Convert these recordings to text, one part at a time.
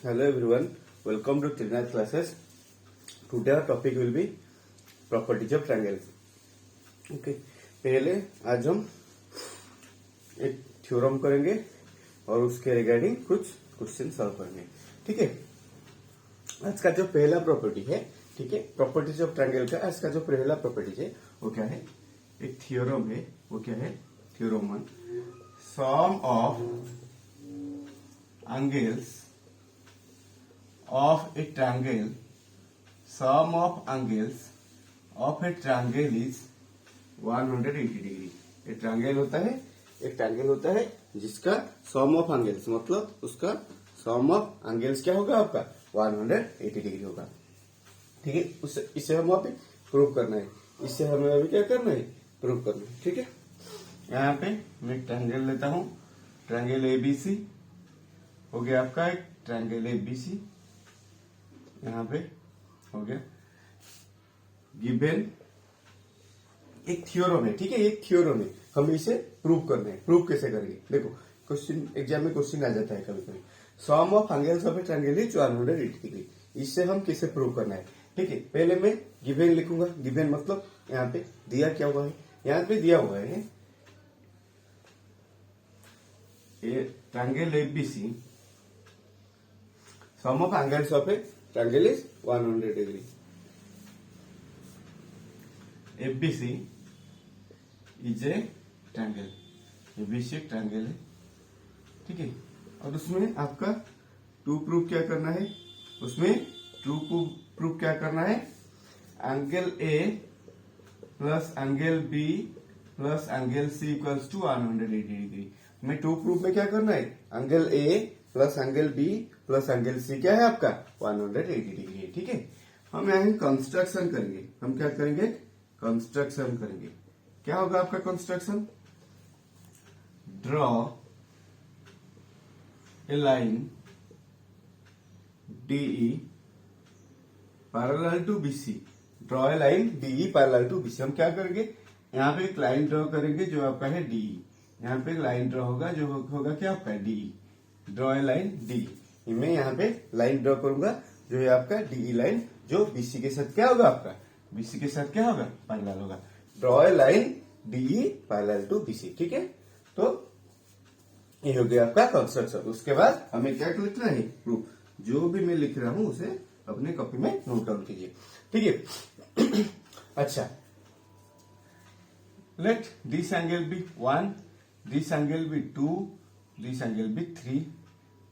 Hello everyone, welcome to Trinath classes. Today our topic will be properties of triangle. Okay, पहले आज हम एक theorem करेंगे और उसके रिगार्डिंग कुछ क्वेश्चन सॉल्व करेंगे. ठीक है, आज का जो पहला प्रॉपर्टी है, ठीक है, प्रॉपर्टीज ऑफ ट्रायंगल का आज का जो पहला प्रॉपर्टी है वो क्या है, एक थ्योरम है. वो क्या है, theorem 1, sum of angles of a triangle, sum of angles of a triangle is 180 degree. एक ट्रायंगल होता है जिसका सम ऑफ एंगल्स मतलब उसका सम ऑफ एंगल्स क्या होगा आपका 180 डिग्री होगा. ठीक है, इसे हम अभी प्रूव करना है. इससे हमें अभी क्या करना है, प्रूव करना है. ठीक है, यहाँ पे मैं ट्रायंगल लेता हूँ. ट्रायंगल एबीसी हो गया आपका, एक ट्रायंगल एबीसी यहाँ पे हो गया. गिवन एक थ्योरम है. ठीक है, एक थ्योरम है, हमें इसे प्रूव करना है. प्रूव कैसे करेंगे, देखो क्वेश्चन एग्जाम में क्वेश्चन आ जाता है कभी कभी. Sum of angles of a triangle is 180 degree. इससे हम कैसे प्रूव करना है. ठीक है, पहले मैं गिवन लिखूंगा. गिवन मतलब यहाँ पे दिया क्या हुआ है, यहाँ पे दिया हुआ है triangle ABC, sum of angles of a triangle is 100 degree. ABC is a triangle. ABC triangle है. ठीक है, और उसमें आपका टू प्रूफ क्या करना है, उसमें टू प्रूफ क्या करना है, angle A plus angle B plus angle C equals to 180 degree. में टू प्रूफ में क्या करना है, angle A plus angle B plus angle C क्या है आपका 180 डिग्री है. ठीक है, हम यहाँ कंस्ट्रक्शन करेंगे. हम क्या करेंगे, कंस्ट्रक्शन करेंगे. क्या होगा आपका construction, draw a line DE parallel to BC. Draw a line DE parallel to BC. हम क्या करेंगे, यहाँ पे एक लाइन ड्रॉ करेंगे जो आपका है DE. यहाँ पे एक लाइन ड्रॉ होगा जो होगा क्या आपका DE. Draw a line DE. मैं यहाँ पे लाइन ड्रॉ करूंगा जो है आपका DE लाइन, जो BC के साथ क्या होगा आपका, BC के साथ क्या होगा, पैरेलल होगा. Draw a line DE parallel to BC. ठीक है, तो ये हो गया आपका कंस्ट्रक्शन. उसके बाद हमें क्या लिखना है, प्रूफ. जो भी मैं लिख रहा हूं उसे अपने कॉपी में नोट डाउन कीजिए. ठीक है, अच्छा, let this angle be 1, this angle be 2, this angle be 3,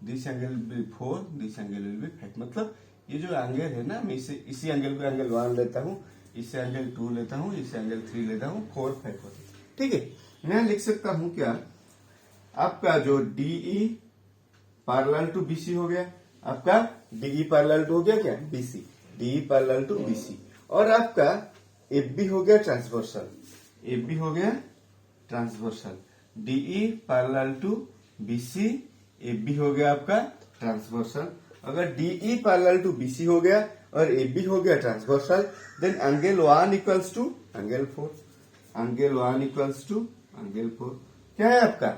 this angle be 4, this angle will be 5. मतलब ये जो एंगल है ना, मैं इसी एंगल को एंगल 1 लेता हूँ, इसे एंगल 2 लेता हूँ, इसे एंगल 3 लेता हूँ, 4, 5 होते. ठीक है, मैं लिख सकता हूँ क्या, आपका जो DE पैरेलल टू BC हो गया, आपका DE पैरेलल टू हो गया क्या BC, DE parallel to BC. और आपका AB हो गया ट्रांसवर्सल, AB हो गया transversal. DE parallel to BC, AB हो गया आपका ट्रांसवर्सल. अगर DE पैरेलल टू BC हो गया और AB हो गया transversal, then angle 1 equals to angle 4. Angle 1 equals to angle 4 क्या है आपका,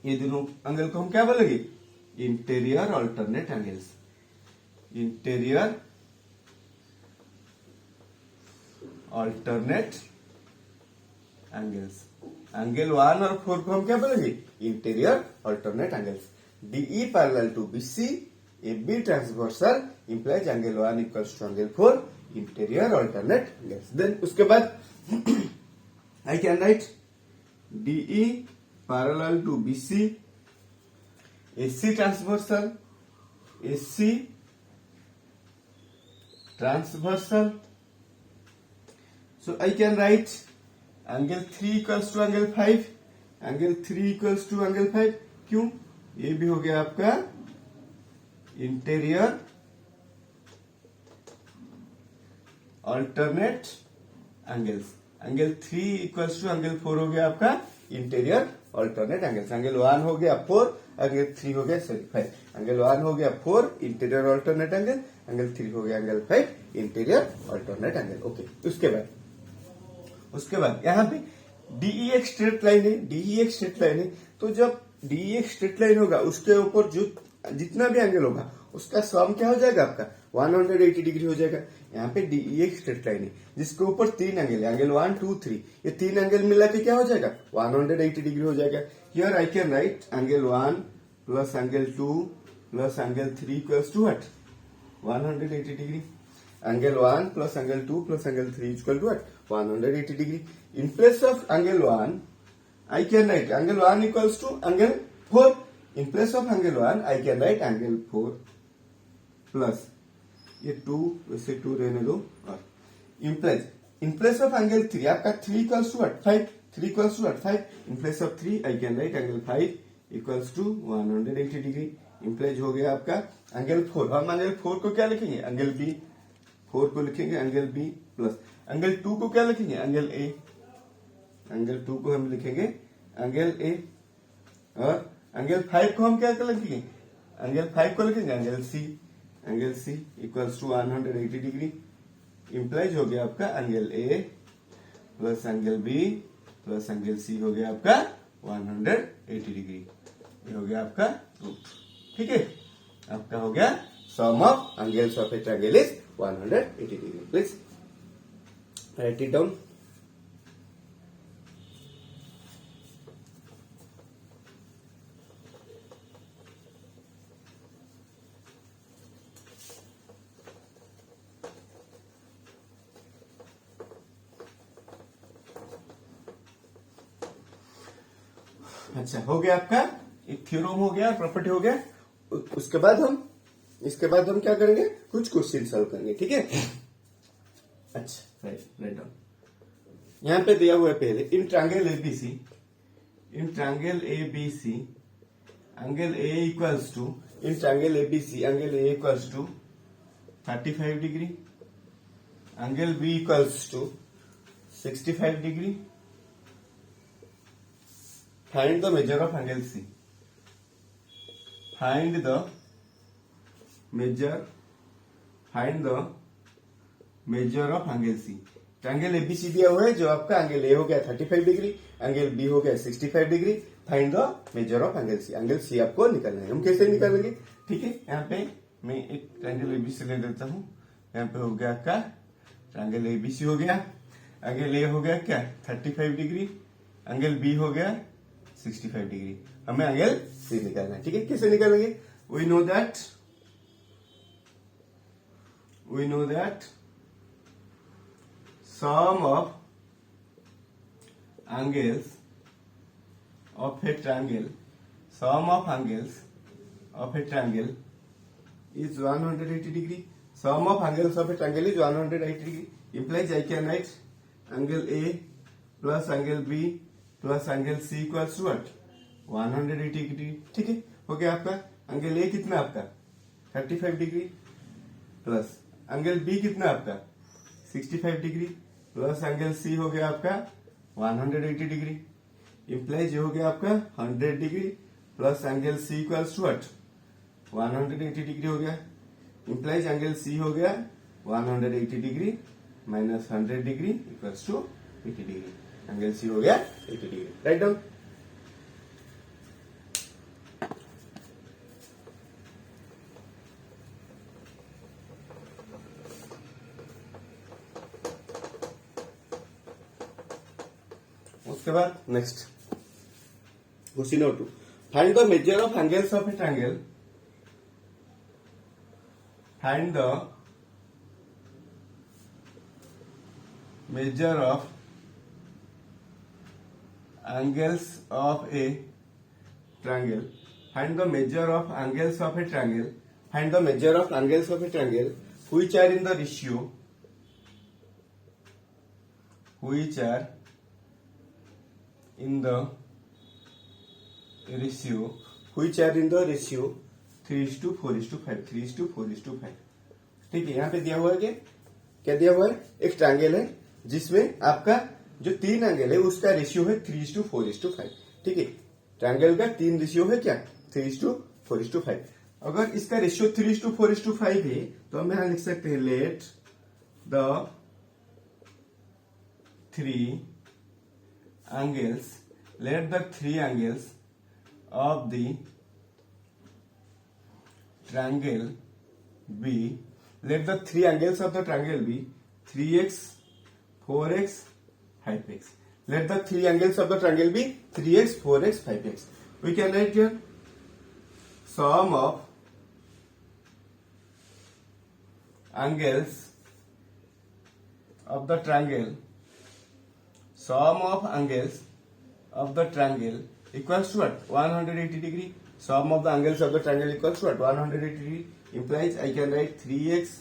ये दोनों एंगल को हम क्या बोलेंगे, interior alternate angles. Interior alternate angles. Angle 1 और 4 को हम क्या बोलेंगे, interior alternate angles. DE parallel to BC, AB transversal implies angle 1 equals to angle 4, interior alternate angles. Then उसके बाद I can write DE parallel to BC, AC transversal, AC transversal. So I can write angle 3 equals to angle 5, angle 3 equals to angle 5. क्यों, ये भी हो गया आपका interior alternate angles. Angle 3 equals to angle 4 हो गया आपका इंटीरियर अल्टरनेट एंगल्स. एंगल 1 हो गया 4, एंगल 3 हो गया 5. एंगल 1 हो गया 4 इंटीरियर अल्टरनेट एंगल, एंगल 3 हो गया angle 5 interior alternate angle. Okay, उसके बाद यहाँ पे DE एक स्ट्रेट लाइन है, DE एक स्ट्रेट लाइन है. तो जब DE एक स्ट्रेट लाइन होगा उसके ऊपर जो जितना भी एंगल होगा उसका सम क्या हो जाएगा आपका 180 डिग्री हो जाएगा। यहाँ पे डी ये स्ट्रेट लाइन है जिसके ऊपर तीन एंगल है, एंगल 1 2 3, ये तीन एंगल मिला के क्या हो जाएगा 180 डिग्री हो जाएगा। Here I can write angle 1 plus angle 2 plus angle 3 equals to what 180 degree. Angle 1 plus angle 2 plus angle 3 equal to what 180 degree. In place of angle 1 I can write angle 1 equals to angle 4. In place of angle 1, I can write angle 4 plus ये 2 वैसे 2 रहने दो और in place of angle 3 आपका 3 equals to what 5, 3 equals to what 5. In place of 3 I can write angle 5 equals to 180 degree. In place हो गया आपका angle 4. हम angle 4 को क्या लिखेंगे angle B, 4 को लिखेंगे angle B plus angle 2 को क्या लिखेंगे angle A, एंगल 2 को हम लिखेंगे एंगल ए और एंगल 5 को हम क्या लिखेंगे एंगल 5 को लिखेंगे angle C equals to 180 degree. Implies हो गया आपका angle A plus angle B plus angle C हो गया आपका 180 डिग्री। ये हो गया आपका रूट। ठीक है, आपका हो गया sum of angles of a triangle is 180 degree. Please write it down. अच्छा, हो गया आपका एक थ्योरम हो गया, प्रॉपर्टी हो गया। उसके बाद हम क्या करेंगे कुछ क्वेश्चन सॉल्व करेंगे। ठीक है, अच्छा राइट डाउन। यहां पे दिया हुआ है पहले in triangle ABC angle A equals to in triangle ABC angle A equals to 35 degree, angle B equals to 65 degree. Find the measure of angle C. Find the measure of angle C. Triangle ABC दिया हुआ है जो आपका angle ए हो गया 35 degree, angle B हो गया 65 degree. Find the measure of angle C. Angle C आपको निकालना है। हम कैसे निकालेंगे? ठीक है, यहाँ पे मैं एक ट्रायंगल एबीसी ले लेता हूँ। यहाँ पे हो गया आपका ट्रायंगल एबीसी हो गया, एंगल ए हो गया क्या 35 डिग्री, एंगल बी हो गया 65 डिग्री। हमें एंगल सी निकालना है। ठीक है, कैसे निकालेंगे? We know that sum of angles of a triangle is 180 degree. Sum of angles of a triangle is 180 degree. Implies I can write angle A plus angle B plus angle C equals to what 180 degree. ठीक है, हो गया आपका angle A कितना आपका 35 degree plus angle B कितना आपका 65 degree plus angle C हो गया आपका 180 डिग्री। इम्प्लाइज हो गया आपका 100 degree plus angle C equals to what 180 degree हो गया। इम्प्लाइज एंगल सी हो गया 180 degree minus 100 degree equals to 80 degree. Angle C हो गया 80 डिग्री। Right down. उसके बाद next question number 2। Find the measure of angles of a triangle. Find the measure of angles of a triangle. Find the measure of angles of a triangle. Find the measure of angles of a triangle which are in the ratio. Which are in the ratio. Which are in the ratio 3:4:5 3:4:5। ठीक है, यहाँ पे दिया हुआ है क्या दिया हुआ है? एक ट्रायंगल है जिसमें आपका जो तीन एंगल है उसका रेशियो है 3:4:5। ठीक है, ट्रायंगल का तीन रेशियो है क्या 3:4:5। अगर इसका रेशियो 3:4:5 है तो हम यहां लिख सकते हैं let the three angles of the triangle be, let the three angles of the triangle be 3x, 4x, 5x. Let the three angles of the triangle be 3x, 4x, 5x. We can write here sum of angles of the triangle, sum of angles of the triangle equals to what? 180 degree. Sum of the angles of the triangle equals to what? 180 degree. Implies I can write 3x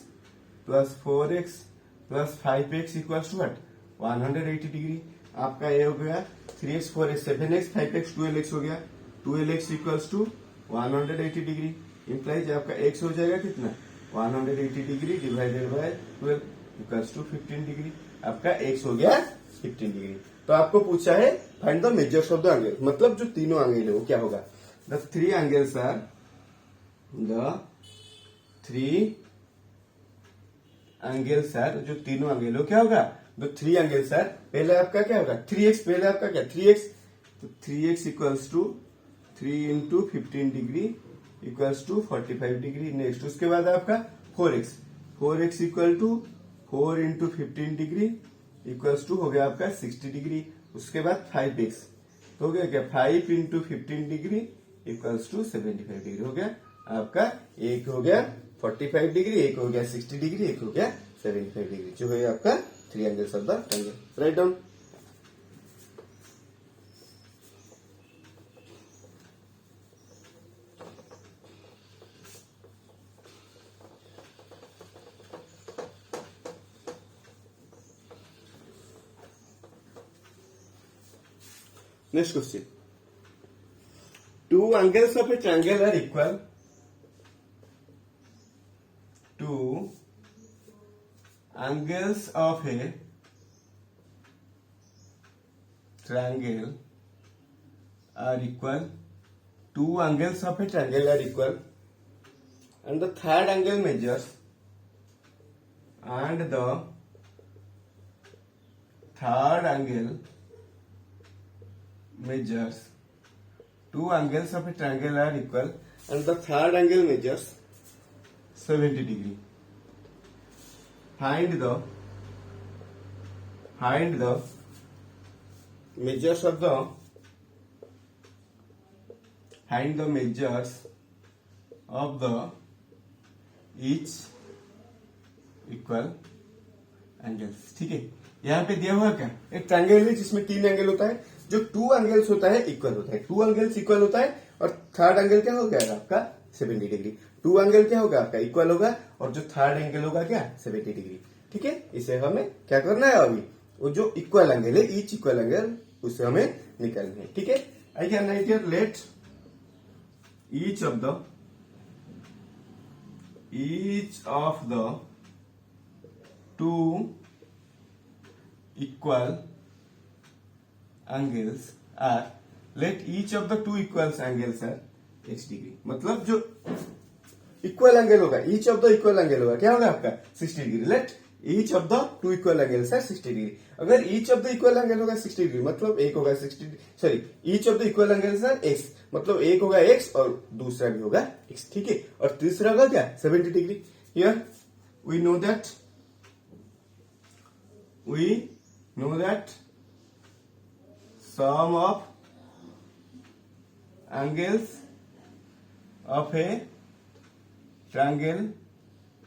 plus 4x plus 5x equals to what? 180 degree. आपका ये हो गया 3x 4x 7x 5x 12x हो गया. 12x equals to 180 degree. Implies आपका x हो जाएगा कितना? 180 degree divided by 12 equals to 15 degree. आपका x हो गया 15 डिग्री. तो आपको पूछा है find the measures of the angle, मतलब जो तीनों एंगल है वो क्या होगा? The three angles are, the three angles are, जो तीनों एंगल हो क्या होगा? द थ्री एंगल्स आर, पहले आपका क्या होगा? 3x, पहले आपका क्या? 3x, तो 3x equals to 3 into 15 degree equals to 45 degree. Next उसके बाद आपका 4x, 4x equal to 4 into 15 degree equals to हो गया आपका 60 डिग्री. उसके बाद 5x, तो हो गया क्या? 5 into 15 degree equals to 75 degree हो गया आपका. एक हो गया 45 डिग्री, एक हो गया 60 डिग्री, एक हो गया 75 डिग्री, जो है आपका three angles of the triangle. Write down. Next question. Two angles of a triangle are equal. Two angles of a triangle are equal. Two angles of a triangle are equal, and the third angle measures, and the third angle measures, two angles of a triangle are equal and the third angle measures 70 degree. Find the measures of the, find the measures of the each equal angles. ठीक है, यहाँ पे दिया हुआ क्या? एक triangle है जिसमें तीन एंगल होता है. जो टू एंगल्स होता है इक्वल होता है, टू एंगल्स इक्वल होता है, और थर्ड एंगल क्या हो गया आपका? 70 डिग्री. टू एंगल क्या होगा आपका? इक्वल होगा, और जो थर्ड एंगल होगा क्या? 70 डिग्री. ठीक है, इसे हमें क्या करना है? अभी वो जो इक्वल एंगल है, ईच इक्वल एंगल, उसे हमें निकालना है. ठीक है, I can write here, let each of the two equal angles are, let each of the two equals angles are x degree. मतलब जो इक्वल एंगल होगा, each of the equal angle होगा क्या होगा आपका? 60 degree. Let each of the two equal angles are 60 degree. अगर each of the equal angle होगा 60 degree, मतलब एक होगा 60, sorry, each of the equal angles are x, मतलब एक होगा x और दूसरा भी होगा x. ठीक है, और तीसरा होगा क्या? 70 degree. Here we know that sum of angles of a triangle,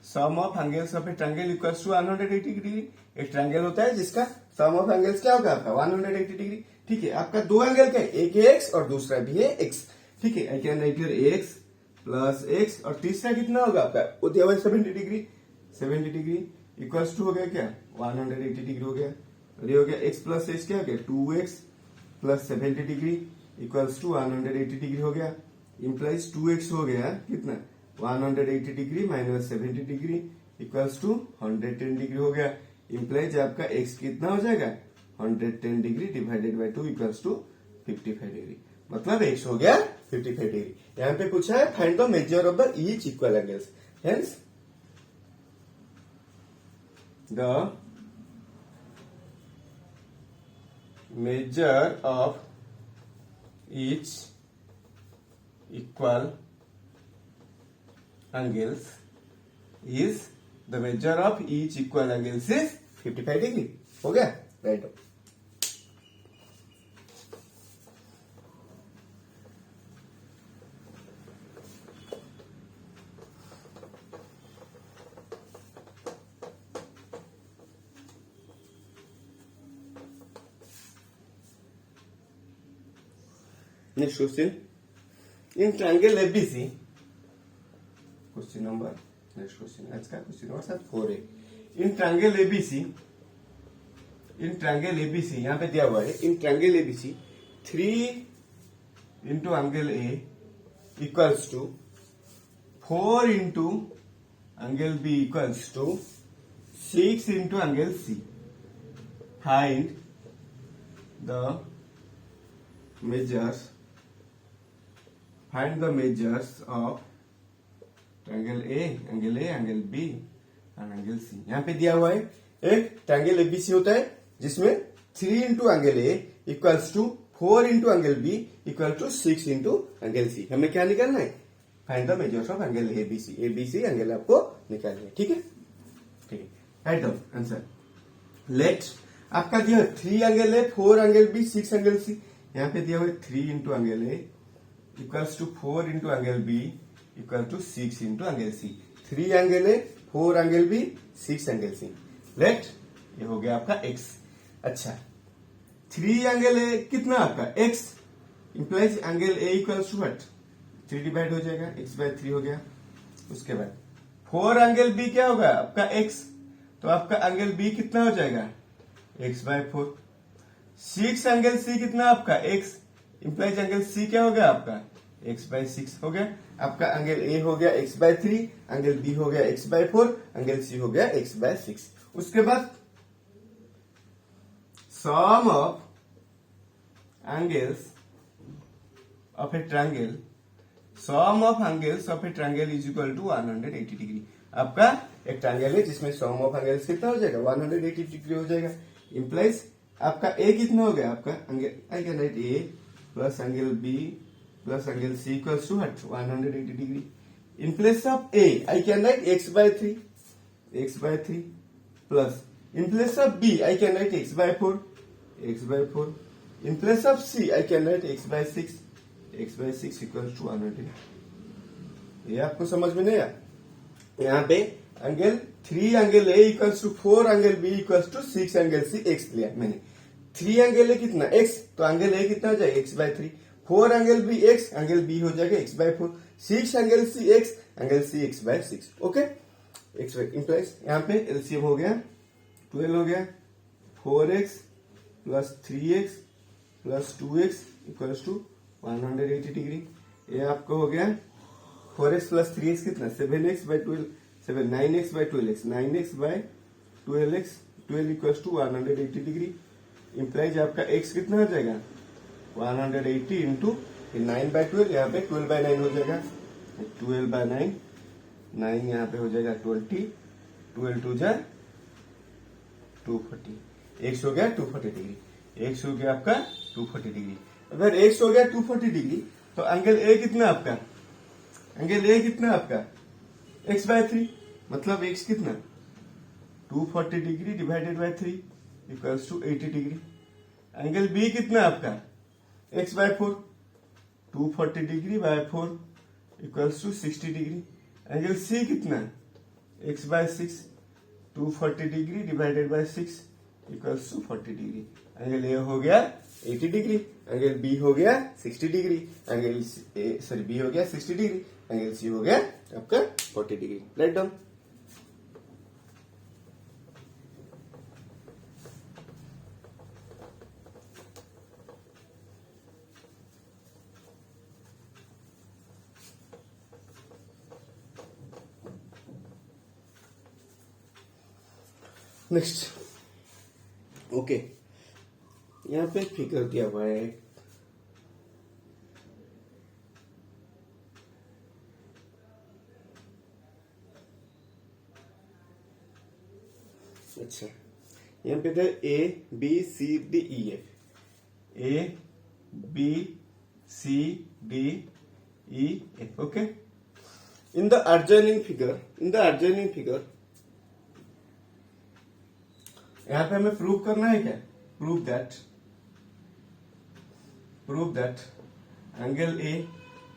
sum of angles of a triangle equals to 180 degree. एक ट्रायंगल होता है जिसका सम ऑफ एंगल्स क्या होगा आपका? 180 डिग्री. ठीक है, आपका दो एंगल क्या है? एक है x और दूसरा भी है x. ठीक है, I can write here x plus x, और तीसरा कितना होगा आपका? वो दिया हुआ 70 डिग्री. 70 डिग्री इक्वल्स टू हो गया क्या? 180 डिग्री हो गया. और ये हो गया x प्लस x, क्या हो गया? 2x plus 70 degree equals to 180 degree हो गया. इम्प्लाइज 2x हो गया कितना? 180 degree minus 70 degree equals to 110 degree हो गया. इम्प्लाइज आपका x कितना हो जाएगा? 110 degree divided by 2 equals to 55 degree. मतलब x हो गया 55 डिग्री. यहाँ पे पूछा है find the measure of the each equal angles. Hence the measure of each equal angles is the measure of each equal angles is 55 degree. हो गया? Right. Next question. In triangle ABC, question number, next question, आज का question number 4 है. In triangle ABC, यहाँ पे दिया हुआ है, in triangle ABC, 3 into angle A equals to 4 into angle B equals to 6 into angle C. Find the measures of triangle A, angle B and angle C. यहाँ पे दिया हुआ है एक ट्रायंगल ABC होता है जिसमें 3 into angle A equals to 4 into angle B equal to 6 into angle C. हमें क्या निकालना है? Find the measures of angle ABC angle आपको निकालना है. ठीक है, ठीक है. Write down answer. लेट आपका दिया 3 angle A, 4 angle B, 6 angle C. यहाँ पे दिया हुआ 3 into angle A equals to 4 into angle B equal to 6 into angle C. 3 angle A, 4 angle B, 6 angle C. Let ये हो गया आपका x. अच्छा, 3 एंगल A कितना आपका x implies angle A equals to what? 3 divide हो जाएगा, x by 3 हो गया. उसके बाद 4 एंगल B क्या होगा आपका x, तो आपका एंगल B कितना हो जाएगा? x by 4. 6 एंगल C कितना आपका x इंप्लाइज एंगल C क्या हो गया आपका? x by 6 हो गया. आपका एंगल A हो गया x by 3, एंगल B हो गया x by 4, एंगल C हो गया x by 6. उसके बाद sum of angles of a triangle, sum of angles of a triangle is equal to 180 degree. आपका एक ट्रायंगल है जिसमें सम ऑफ एंगल्स कितना हो जाएगा? 180 डिग्री हो जाएगा. इंप्लाइज आपका A कितना हो गया आपका angle, I can write A plus angle B plus angle C equals to 180 degree. In place of A I can write x by 3 plus in place of B I can write x by 4. In place of C I can write x by 6 equals to 180. ये आपको समझ में नहीं आया? यहाँ पे angle 3 angle A equals to 4 angle B equals to 6 angle C x लिया मैंने. 3 एंगल A कितना x, तो एंगल A कितना हो जाएगा? x by 3. 4 angle B x, angle B हो जाएगा x by 4. 6 angle C x, angle C x by 6. Okay, x by implies यहाँ पे एलसीएम हो गया 12 हो गया. 4x plus 3x plus 2x equals to 180 degree. ये आपको हो गया 4x प्लस 3x कितना? 7x by 12, 9x by 12x, 9x by 12x, 12 equals to 180 degree. Implies आपका x कितना हो जाएगा? 180 इंटू 9 by 12, यहाँ पे 12 by 9 हो जाएगा. 12 by 9, 9 यहाँ पे हो जाएगा 20, 12 टू जा 240. x हो गया 240 डिग्री. x हो गया आपका 240 डिग्री. अगर x हो गया 240 डिग्री तो एंगल A कितना आपका? एंगल A कितना आपका? x by 3, मतलब x कितना? 240 degree divided by 3 equals to 80 degree. Angle B कितना आपका? x by 4, 240 degree by 4 equals to 60 degree. Angle C कितना? x by 6, 240 degree divided by 6 equals to 40 degree. Angle A हो गया 80 degree, angle B हो गया 60 degree, angle B हो गया 60 degree, angle C हो गया आपका 40 degree. Right down. Next. Okay, यहाँ पे फिगर दिया हुआ है. अच्छा, यहाँ पे था A B C D E F. A B C D E F. Okay, in the adjoining figure यहाँ पे हमें प्रूव करना है क्या? Prove that angle A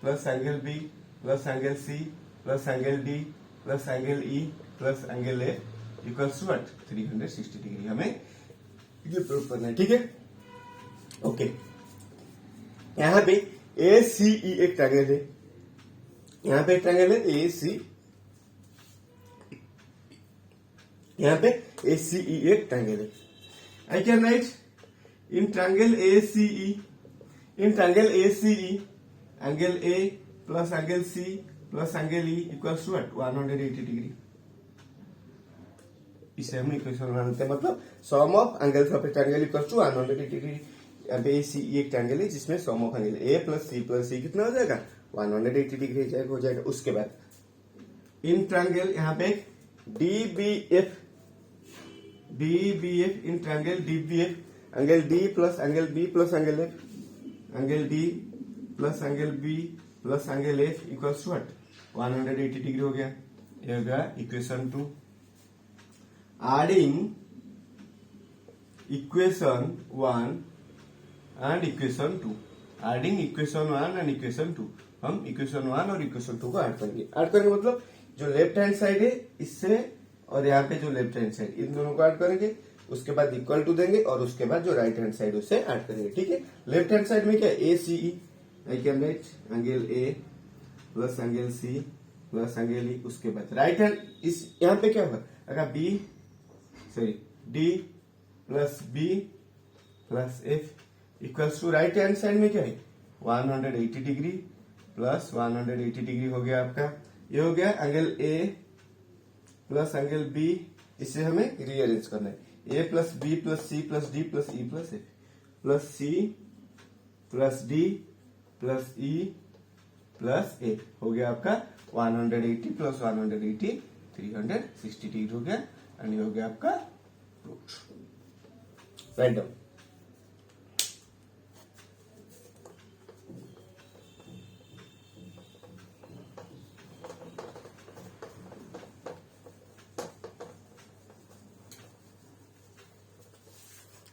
plus angle B plus angle C plus angle D plus angle E plus angle F equals to what 360 degree. हमें ये prove करना है. ठीक है, ओके. यहाँ पे ए सी ई एक ट्रायंगल है. यहाँ पे एक ट्रायंगल है ए सी. यहाँ पे ए सी ई एक ट्रायंगल है. I can write in triangle A C E angle A plus angle C plus angle E equals to 180 degree. इसे हम इक्वेशन बनाते हैं, मतलब sum of angles of a triangle equals to 180 degree. यहाँ पे A C E एक triangle है जिसमें sum of angle A plus C कितना हो जाएगा 180 डिग्री हो जाएगा. उसके बाद इन ट्रायंगल यहाँ पे D B F in triangle D B F angle D plus angle B plus angle F angle D plus angle B plus angle F equals to 180 degree हो गया. ये हो गया equation 2. Adding equation 1 and equation 2. Adding equation 1 and equation 2. हम equation 1 और equation 2 को add करेंगे मतलब जो लेफ्ट हैंड साइड है इससे और यहाँ पे जो लेफ्ट हैंड साइड इन दोनों को ऐड करेंगे. उसके बाद इक्वल टू देंगे और उसके बाद जो राइट हैंड साइड उससे ऐड करेंगे. ठीक है, लेफ्ट हैंड साइड में क्या A C E. I can write angle A plus angle C plus angle E. उसके बाद राइट हैंड इस यहाँ पे क्या होगा अगर D plus B plus F equals to right hand side में क्या है 180 डिग्री प्लस 180 डिग्री हो गया आपका. ये हो गया angle A plus angle B. इससे हमें रीअरेंज करना है. A plus B plus C plus D plus E plus F plus C plus D plus E plus F हो गया आपका 180 प्लस 180 360 डिग्री हो गया. एंड ये हो गया आपका रूट. Write down.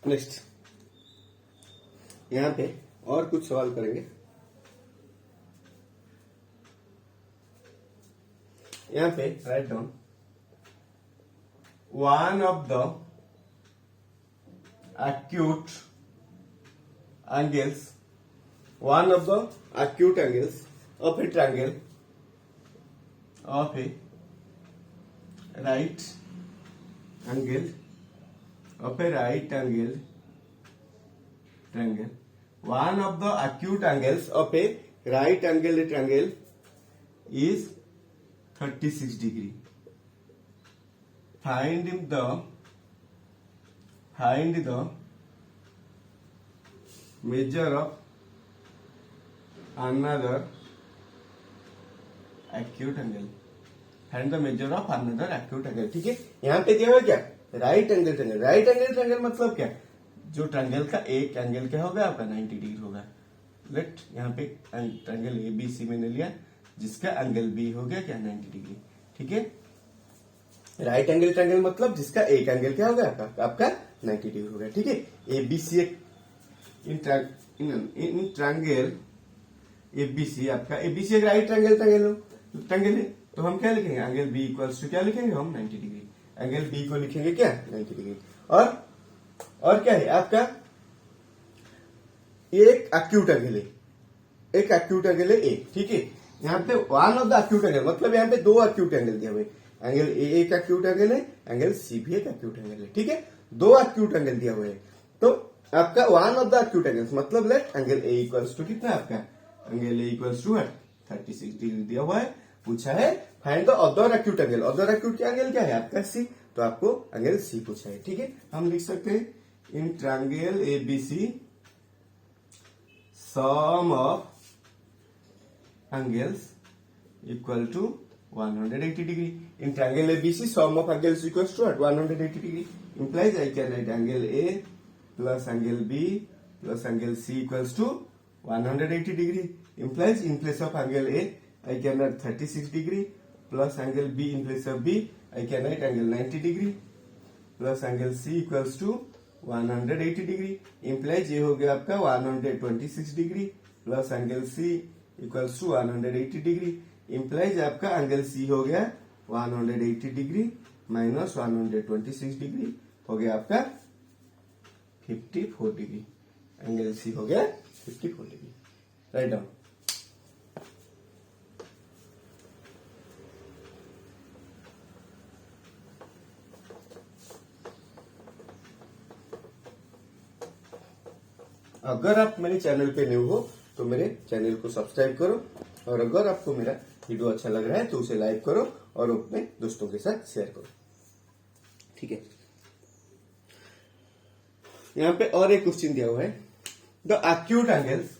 नेक्स्ट यहां पे और कुछ सवाल करेंगे. यहां पे write down one of the acute angles of a triangle of a right angle triangle. One of the acute angles of a right angle triangle is 36 degree. Find the measure of another acute angle. Find the measure of another acute angle. ठीक है, यहाँ पे क्या होगा क्या right angle triangle. Right angle triangle मतलब क्या जो ट्रायंगल का एक एंगल क्या होगा आपका 90 डिग्री होगा. लेट यहाँ पे ट्रायंगल ए बी सी मैंने लिया जिसका एंगल बी हो गया क्या 90 डिग्री. ठीक है, राइट एंगल ट्रायंगल मतलब जिसका एक एंगल क्या होगा आपका 90 डिग्री होगा. ठीक है, A B C in triangle A B C आपका ए बी सी एक राइट ट्रायंगल है तो हम क्या लिखेंगे एंगल बी इक्वल्स टू क्या लिखेंगे हम 90 डिग्री. एंगल बी को लिखेंगे क्या 90 डिग्री. और क्या है आपका एक एक्यूट एंगल है ए. ठीक है, यहाँ पे one of the acute angle मतलब यहाँ पे दो एक्यूट एंगल दिया हुआ है. एंगल ए एक एक्यूट एंगल है, एंगल सी भी एक एक्यूट एंगल है. ठीक है, दो एक्यूट एंगल दिया हुआ है तो आपका one of the acute angles मतलब let angle A equals to कितना आपका angle A equals to 36 degree दिया हुआ है. पूछा है find the other acute angle. Other acute angle क्या है आपका सी. तो आपको एंगल सी पूछा है. ठीक है, हम लिख सकते हैं in triangle A B C sum of angles equal to 180 degree. In triangle ABC, sum of angles equals to 180 degree. Implies I can write angle A plus angle B plus angle C equals to 180 degree. Implies in place of angle A I can write 36 degree plus angle B in place of B, I can write angle 90 degree plus angle C equals to 180 degree, implies ये हो गया आपका 126 degree plus angle C equals to 180 degree, implies आपका angle C हो गया 180 degree minus 126 degree हो गया आपका 54 डिग्री, एंगल C हो गया 54 डिग्री। Right down. अगर आप मेरे चैनल पे न्यू हो तो मेरे चैनल को सब्सक्राइब करो, और अगर आपको मेरा वीडियो अच्छा लग रहा है तो उसे लाइक करो और अपने दोस्तों के साथ शेयर करो। ठीक है, यहां पे और एक क्वेश्चन दिया हुआ है, the acute angles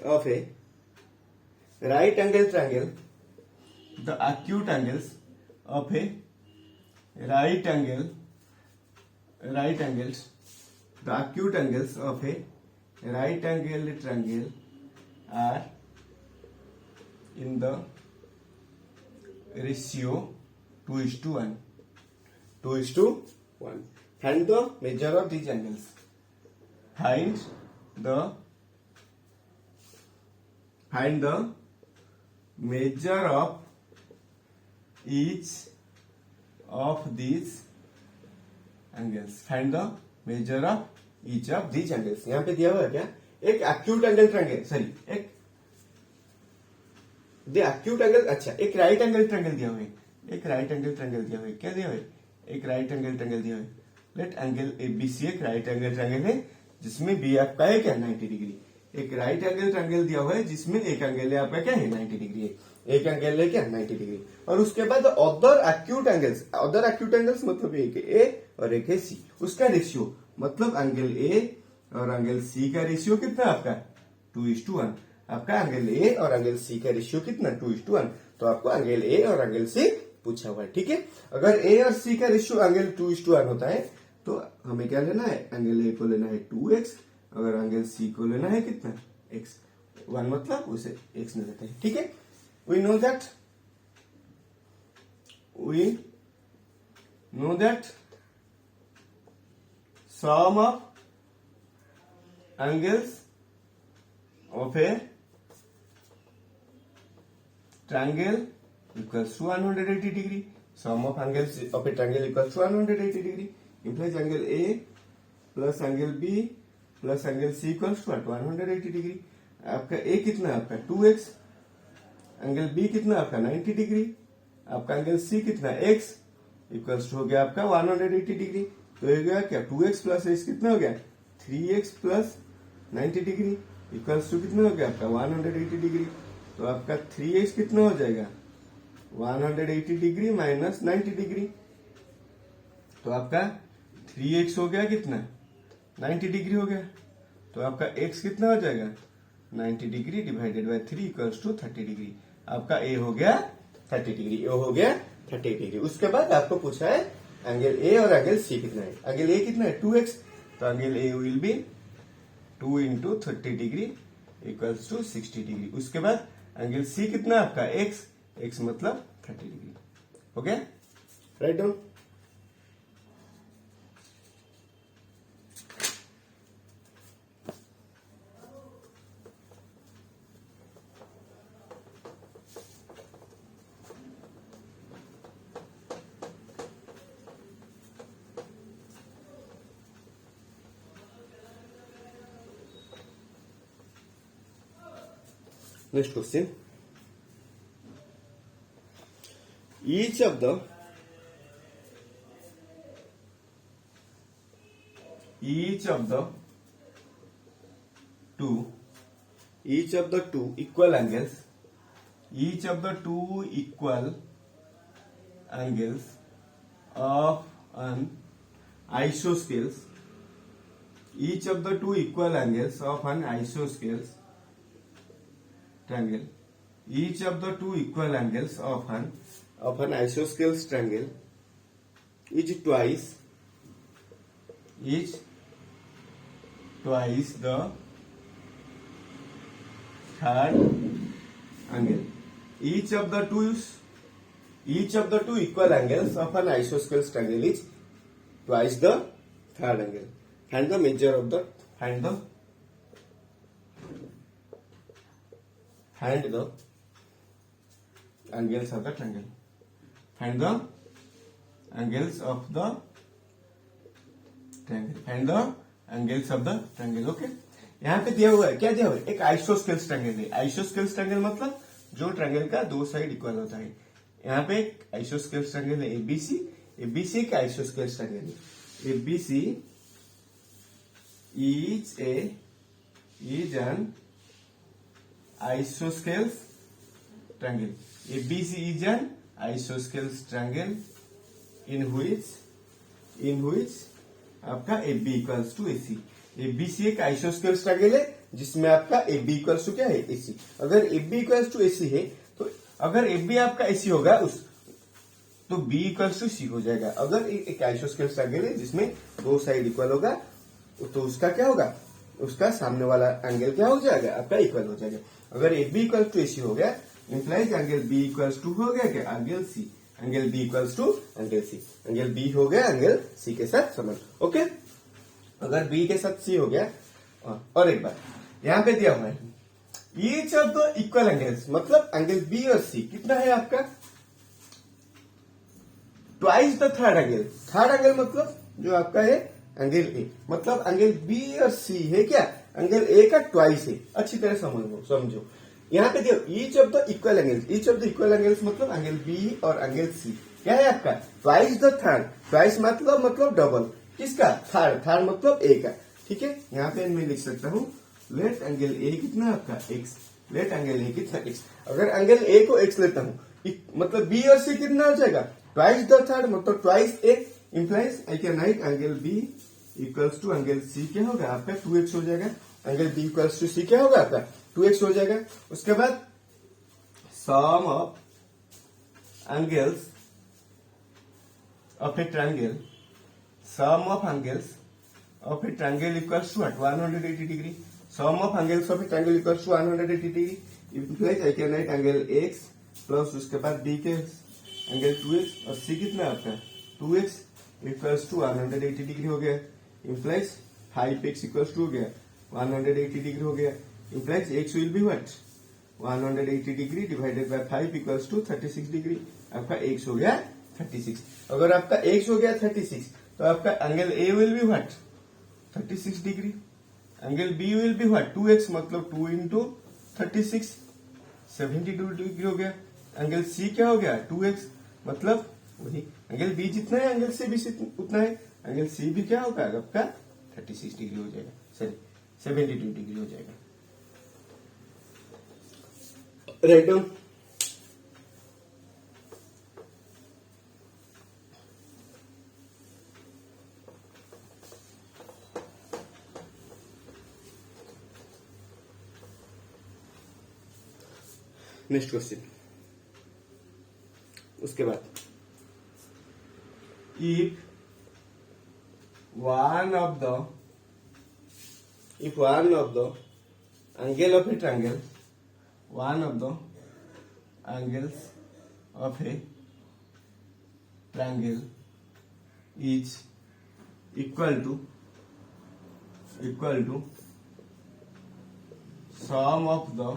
of A right angle triangle, the acute angles of a right angles the acute angles of a right angle triangle are in the ratio 2:1. Find the measure of these angles. Find the measure of each of these angles. Find the measure of each of these angles. यहाँ पे दिया हुआ है क्या, एक acute angle triangle, sorry एक acute angle, अच्छा एक right angle triangle दिया हुआ है, एक right angle triangle दिया हुआ है, क्या दिया हुआ है, एक right angle triangle दिया हुआ है। लेट एंगल ABC एक right angle triangle है जिसमें B आपका है क्या 90 डिग्री, एक राइट एंगल ट्रायंगल दिया हुआ है जिसमें एक एंगल है आपका क्या है 90 डिग्री है, एक एंगल है क्या 90 डिग्री, और उसके बाद अदर एक्यूट एंगल्स मतलब एक है ए और एक है सी, उसका रेशियो मतलब एंगल ए और एंगल सी का रेशियो कितना आपका 2:1, आपका एंगल ए और एंगल सी का रेशियो कितना 2:1, तो आपको एंगल ए और एंगल सी पूछा हुआ है। ठीक है, अगर ए और सी का रेशियो एंगल 2:1 होता है तो हमें क्या लेना है, एंगल ए को लेना है 2x, अगर एंगल सी को लेना है कितना x, 1 मतलब उसे x ले लेते हैं। ठीक है, we know that sum of angles of a triangle equals to 180 degree. Sum of angles of a triangle equals to 180 degree, implies angle A plus angle B plus angle C equals to 180 degree. आपका A कितना है आपका 2x, angle B कितना आपका 90 degree, आपका angle C कितना x equals to हो गया आपका 180 डिग्री, तो हो गया क्या 2x प्लस x कितना हो गया 3x plus 90 degree equals to कितना हो गया आपका 180 डिग्री, तो आपका 3x कितना हो जाएगा 180 डिग्री माइनस 90 डिग्री, तो आपका 3x हो गया कितना 90 डिग्री हो गया, तो आपका x कितना हो जाएगा 90 degree divided by 3 equals to 30 degree, आपका a हो गया 30 डिग्री, a हो गया 30 डिग्री। उसके बाद आपको पूछा है एंगल a और एंगल c कितना है, एंगल a कितना है 2x, तो angle a will be 2 into 30 degree equals to 60 degree. उसके बाद एंगल c कितना आपका x मतलब 30 डिग्री हो गया। Write down. Next question. Each of the two equal angles of an isosceles triangle, each of the two equal angles of an isosceles triangle is twice is twice the third angle. Each of the two equal angles of an isosceles triangle is twice the third angle. Find the angles of the triangle. Find the angles of the triangle. Okay. यहाँ पे दिया हुआ है, क्या दिया हुआ है? एक आइसोस्केल्स ट्रायंगल है. आइसोस्केल्स ट्रायंगल मतलब जो ट्रायंगल का दो साइड इक्वल होता है. यहाँ पे एक आइसोस्केल्स ट्रायंगल है एबीसी. एबीसी एक आइसोस्केल्स ट्रायंगल है. ABC is an isosceles triangle. ABC is an isosceles triangle in which आपका AB equals to AC. ABC एक आइसोस्केल्स ट्रायंगल है जिसमें आपका AB इक्वल्स टू क्या है? AC. अगर AB इक्वल्स टू AC है तो अगर AB आपका AC होगा तो B इक्वल्स टू C हो जाएगा. अगर एक आइसोस्केल्स ट्रायंगल है जिसमें दो साइड इक्वल होगा तो उसका क्या होगा? उसका सामने वाला एंगल क्या हो जाएगा? आपका इक्वल हो जाएगा. अगर AB इक्वल टू AC हो गया implies angle B equals to हो गया क्या? Angle C. Angle B equals to angle C. Angle B हो गया एंगल C के साथ समान. ओके. अगर B के साथ C हो गया. और एक बार यहाँ पे दिया हुआ है each of the equal angles, मतलब एंगल B और C कितना है आपका? Twice the third angle. Third angle मतलब जो आपका है एंगल A, मतलब एंगल B और C है क्या? एंगल A का ट्वाइस है. अच्छी तरह समझो. यहाँ पे देखो each of the equal angles मतलब एंगल B और एंगल C क्या है आपका? Twice the third. ट्वाइस मतलब डबल. किसका? थर्ड मतलब A का. ठीक है. यहाँ पे मैं लिख सकता हूँ लेट एंगल A कितना है आपका? X. लेट एंगल A कितना X. अगर एंगल A को X लेता हूँ मतलब B और C कितना हो जाएगा? ट्वाइस द थर्ड मतलब twice A. Implies I can write angle B equals to angle C क्या होगा आपका? 2x हो जाएगा. Angle B equals to C क्या होगा आपका? 2x हो जाएगा. उसके बाद sum of angles of a triangle equals to 180 degree. Sum of angles of a triangle equals to 180 degree. Implies I can write angle x plus उसके बाद B के एंगल 2x और C कितना है आपका? 2x इक्वल्स टू 180 डिग्री हो गया. Implies 5x equals to हो गया 180 डिग्री हो गया. Implies x will be what? 180 degree divided by 5 equals to 36 degree. आपका x हो गया 36. अगर आपका x हो गया 36 तो आपका angle A will be what? 36 degree. Angle B will be what? 2x मतलब 2 इंटू 36 72 डिग्री हो गया. एंगल C क्या हो गया? 2x मतलब वही एंगल B जितना है एंगल C भी उतना है. एंगल C भी क्या होगा आपका? 36 डिग्री हो जाएगा. सॉरी 72 डिग्री हो जाएगा. Write down. Next question. उसके बाद if one of the angle of a triangle, one of the angles of a triangle is equal to sum of the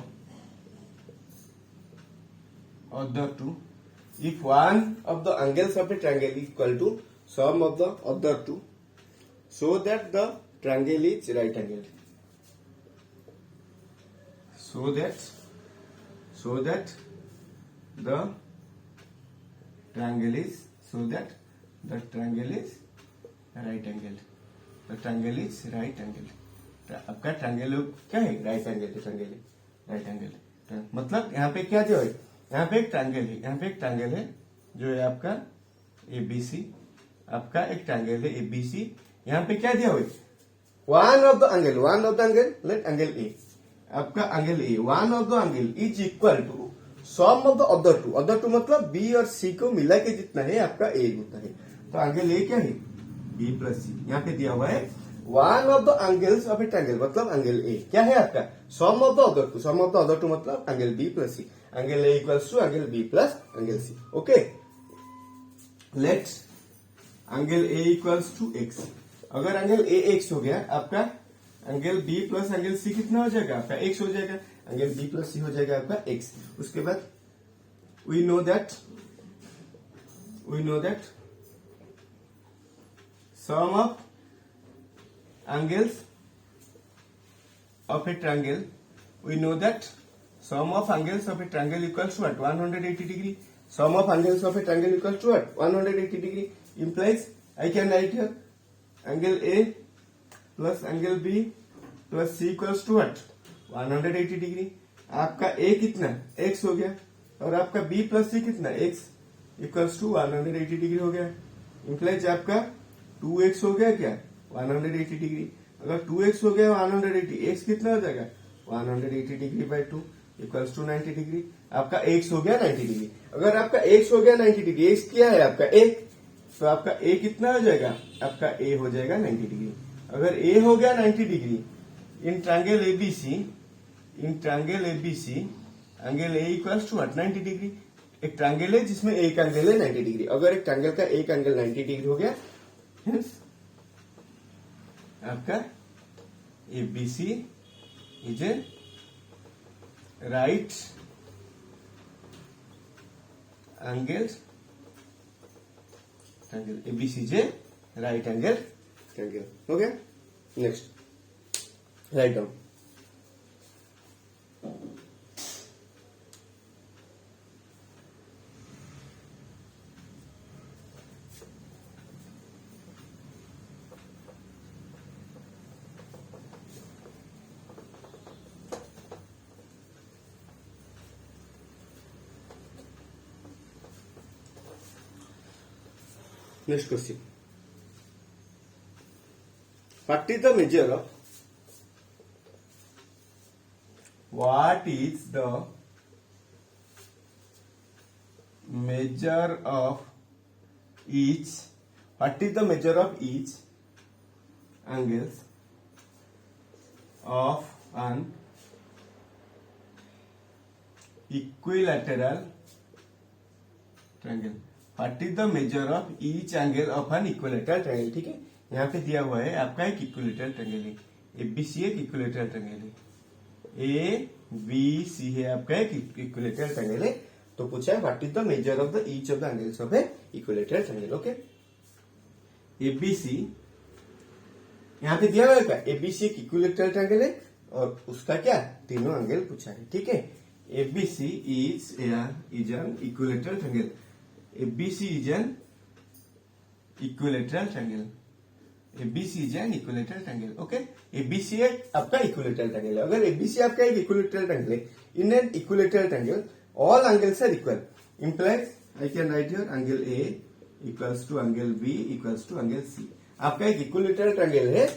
other two. If one of the angles of a triangle is equal to sum of the other two, so that the triangle is right angled. So that the triangle is right angled. The triangle is right angled. आपका triangle क्या है? Right angle. Right angle मतलब यहाँ पे क्या जो है? यहाँ पे एक ट्रायंगल है जो है आपका ABC. आपका एक ट्रायंगल है ABC. यहाँ पे क्या दिया हुआ है? One of the angle let angle A. आपका angle A one of the angle is equal to sum of the other two मतलब B और C को मिला के जितना है आपका A होता है. तो एंगल A क्या है? B plus C. यहाँ पे दिया हुआ है one of the angles of a triangle, मतलब एंगल ए क्या है आपका, sum of the other two, sum of the other two मतलब angle B plus C, angle A equals to angle B plus angle C. Okay, let's angle A equals to x. अगर angle A x हो गया, आपका angle B plus angle C कितना हो जाएगा, आपका x हो जाएगा, एंगल बी प्लस सी हो जाएगा आपका एक्स। उसके बाद we know that sum of angles of a triangle, we know that sum of angles of a triangle equals to what, 180 degree. Sum of angles of a triangle equals to what, 180 degree. Implies I can write here angle A plus angle B plus C equals to what, 180 degree. आपका A कितना x हो गया और आपका B plus C कितना x equals to 180 degree हो गया। Implies आपका 2x हो गया क्या, 180 डिग्री। अगर 2x हो गया 180, x कितना हो जाएगा 180 degree by 2 equals to 90 degree. आपका x हो गया 90 डिग्री। अगर आपका x हो गया 90 डिग्री, x क्या है आपका a, तो आपका a कितना हो जाएगा, आपका a हो जाएगा 90 डिग्री। अगर a हो गया 90 degree in triangle ABC, angle a equals to 90 degree. एक ट्रायंगल है जिसमें एक एंगल है 90 डिग्री। अगर एक ट्रायंगल का एक एंगल 90 डिग्री हो गया, आपका ABC is a right angle triangle, ABC is a right angle triangle. हो गया। Next write down. Next question. What is the measure of each angles of an equilateral triangle? What is the measure of each angle of an equilateral triangle? ठीक है, यहाँ पे दिया हुआ है आपका एक इक्विलेटरल ट्रायंगल है, ABC एक इक्विलेटरल ट्रायंगल है, ABC है आपका एक इक्विलेटरल ट्रायंगल है। तो पूछा है what is the measure of the each of the angles of A equilateral triangle. Okay, ABC यहाँ पे दिया हुआ है, ABC एक इक्विलेटरल ट्रायंगल है और उसका क्या तीनों एंगल पूछा है। ठीक है, ABC is an equilateral triangle. ABC is an equilateral triangle. ABC is an equilateral triangle. Okay? ABC एक आपका equilateral triangle है। अगर ABC आपका एक equilateral triangle है, in an equilateral triangle, all angles are equal. Implies I can write here angle A equals to angle B equals to angle C. आपका एक equilateral triangle है।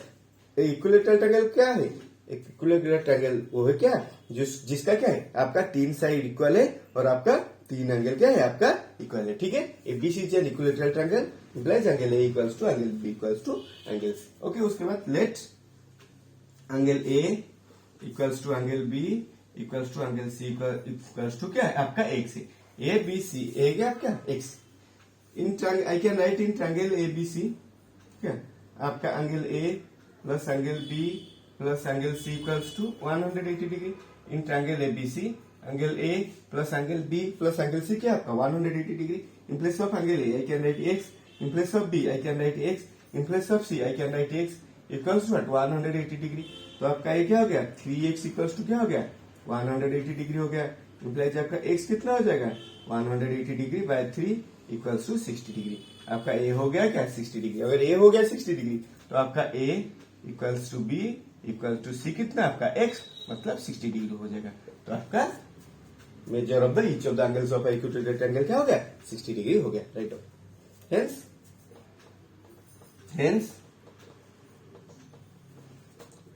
equilateral triangle क्या है? एक equilateral triangle वो है क्या, जिसका क्या है आपका तीन साइड इक्वल है और आपका तीन एंगल क्या है आपका इक्वल है। ठीक है, ABC is an equilateral triangle, implies angle A equals to angle B equals to angle C। Okay, उसके बाद let angle A equals to angle B equals to angle C equals to क्या है आपका x है। ABC A क्या आपका x in triangle, I can write in triangle ABC क्या आपका angle A plus angle B plus angle C equals to 180 degree. In triangle ABC angle A plus angle B plus angle C क्या आपका 180 degree. In place of angle A I can write x, in place of B I can write x, in place of C I can write x equals to 180 degree. तो आपका ये क्या हो गया 3x equals to क्या हो गया 180 degree हो गया। इंप्लाइज आपका x कितना हो जाएगा 180 degree by 3 equals to 60 degree. आपका A हो गया क्या 60 डिग्री। अगर A हो गया 60 डिग्री तो आपका A equals to B equal to C कितना आपका x मतलब 60 डिग्री हो जाएगा। तो आपका measure of the each of the angles of equilateral triangle क्या हो गया 60 डिग्री हो गया। Right of hence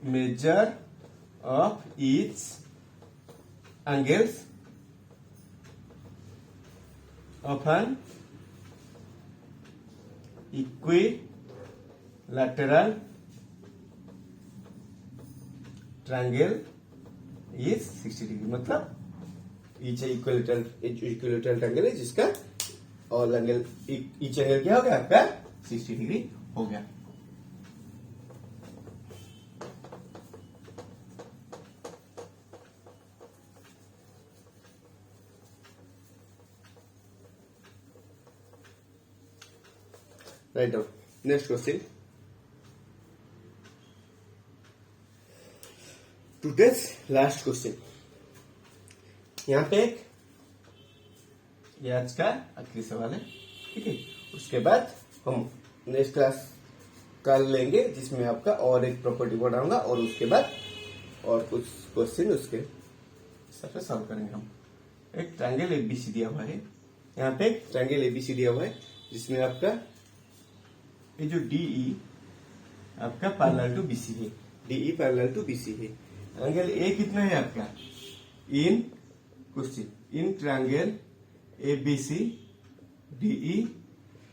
measure of each angles of an equilateral lateral triangle is 60 degree, मतलब ईच इक्विलेटरल ट्रायंगल है जिसका ऑल एंगल ईच एंगल क्या हो गया आपका 60 डिग्री हो गया। Write down. Next question, today's last question. यहाँ पे ये आज का आखिरी सवाल है, ठीक है। उसके बाद हम नेक्स्ट क्लास कल लेंगे जिसमें आपका और एक प्रॉपर्टी पढ़ाऊंगा और उसके बाद और कुछ क्वेश्चन उसके हिसाब से सॉल्व करेंगे हम। एक ट्रायंगल एबीसी दिया हुआ है, यहाँ पे एक ट्रायंगल एबीसी दिया हुआ है जिसमें आपका ये जो डीई आपका पैरेलल टू बीसी है, डीई पैरेलल टू बीसी है। एंगल ए कितना है आपका in question in triangle ABC DE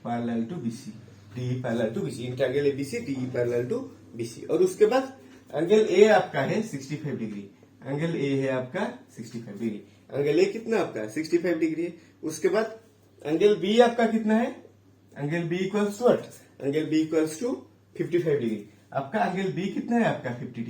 parallel to BC, DE parallel to BC, in triangle ABC DE parallel to BC. और उसके बाद एंगल ए आपका है 65 डिग्री, एंगल ए है आपका 65 डिग्री, एंगल ए कितना आपका 65 डिग्री है। उसके बाद एंगल बी आपका कितना है, angle B equals to what, angle B equals to 55 degree. आपका एंगल बी कितना है आपका 55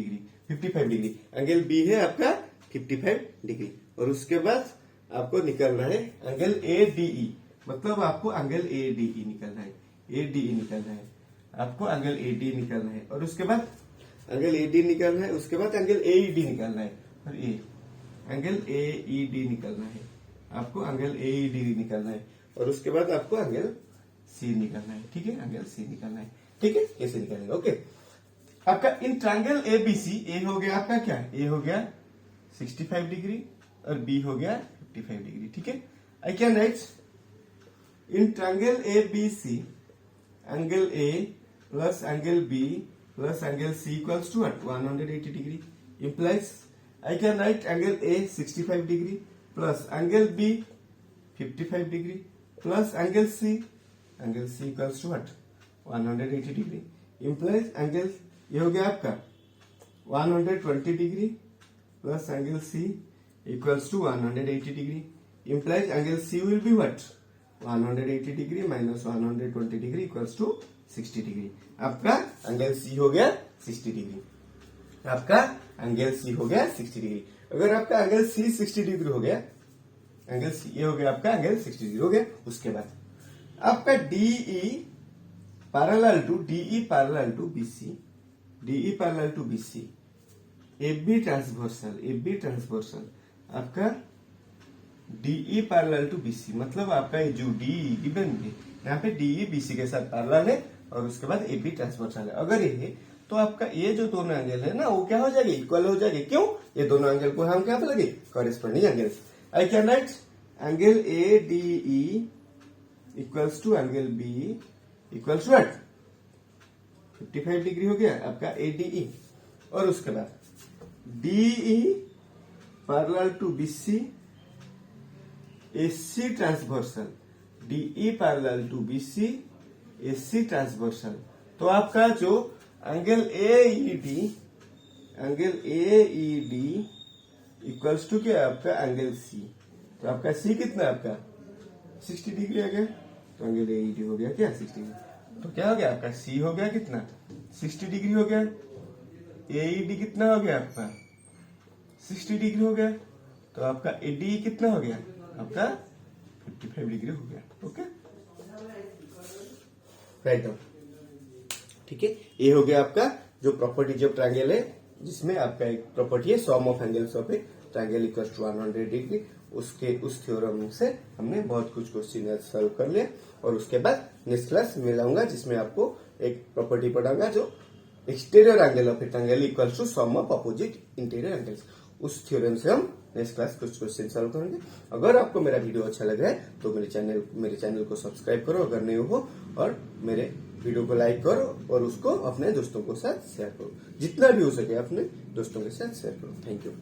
डिग्री, एंगल बी है आपका 55 डिग्री। और उसके बाद आपको निकलना है एंगल ए डीई, मतलब आपको एंगल ए डीई निकलना है, ए डीई निकलना है, आपको एंगल ए डी निकलना है। और उसके बाद एंगल ए डी निकलना है, उसके बाद एंगल ए ई डी निकलना है, और A angle A E D निकलना है, आपको एंगल ए ई डी निकलना है। और उसके बाद आपको एंगल सी निकलना है, ठीक है, एंगल सी निकलना है, ठीक है। कैसे निकलेंगे, ओके। आपका इन ट्रायंगल एबीसी ए हो गया आपका क्या, ए हो गया 65 डिग्री और बी हो गया 55 डिग्री, ठीक है। I can write in triangle ABC angle A plus angle B plus angle C equals to 180 degree implies I can write angle A 65 degree plus angle B 55 degree plus angle C equals to what 180 degree implies angle ये हो गया आपका 120 degree plus angle C equals to 180 degree implies angle C will be what 180 degree minus 120 degree equals to 60 degree। आपका angle C हो गया 60 degree, आपका angle C हो गया 60 डिग्री। अगर आपका एंगल सी 60 डिग्री हो गया, एंगल सी ये हो गया आपका एंगल 60 डिग्री हो गया। उसके बाद आपका DE parallel to BC, DE parallel to BC, AB transversal आपका डीई पैरेलल टू बीसी, मतलब आपका ये जो डीई गिवन है यहाँ पे डीई बीसी के साथ पैरेलल है और उसके बाद एबी ट्रांसवर्सल है। अगर ये है तो आपका ये जो दोनों एंगल है ना वो क्या हो जाएगी, इक्वल हो जाएगी। क्यों, ये दोनों एंगल को हम क्या पे लगे, corresponding angles. I can write angle A D E equals to angle B equals to what 55 degree हो गया आपका ए डी ई। और उसके बाद DE parallel to BC AC transversal, DE parallel to BC AC transversal. तो आपका जो angle A E D equals to क्या आपका एंगल सी, तो आपका सी कितना है आपका 60 डिग्री आ गया, तो एंगल ए ई डी हो गया क्या 60 डिग्री। तो क्या हो गया आपका सी हो गया कितना 60 डिग्री हो गया, ए ई डी कितना हो गया आपका 60 डिग्री हो गया, तो आपका ए डी कितना हो गया आपका 55 डिग्री हो गया। ओके राइट डाउन, ठीक है। ये हो गया आपका जो प्रॉपर्टी ऑफ ट्रायंगल है, जिसमें आपका एक प्रॉपर्टी है sum of angles of a triangle equals to 100 degree. उसके उस थ्योरम से हमने बहुत कुछ क्वेश्चन सॉल्व कर लिया। और उसके बाद नेक्स्ट क्लास में लाऊंगा जिसमें आपको एक प्रॉपर्टी पढ़ाऊंगा जो exterior angle of a triangle equals to sum of opposite interior angles. उस थ्योरम से हम नेक्स्ट क्लास कुछ क्वेश्चन सॉल्व करेंगे। अगर आपको मेरा वीडियो अच्छा लग रहा है तो मेरे चैनल को सब्सक्राइब करो अगर नहीं हो, और मेरे वीडियो को लाइक करो और उसको अपने दोस्तों के साथ शेयर करो, जितना भी हो सके अपने दोस्तों के साथ शेयर करो। Thank you.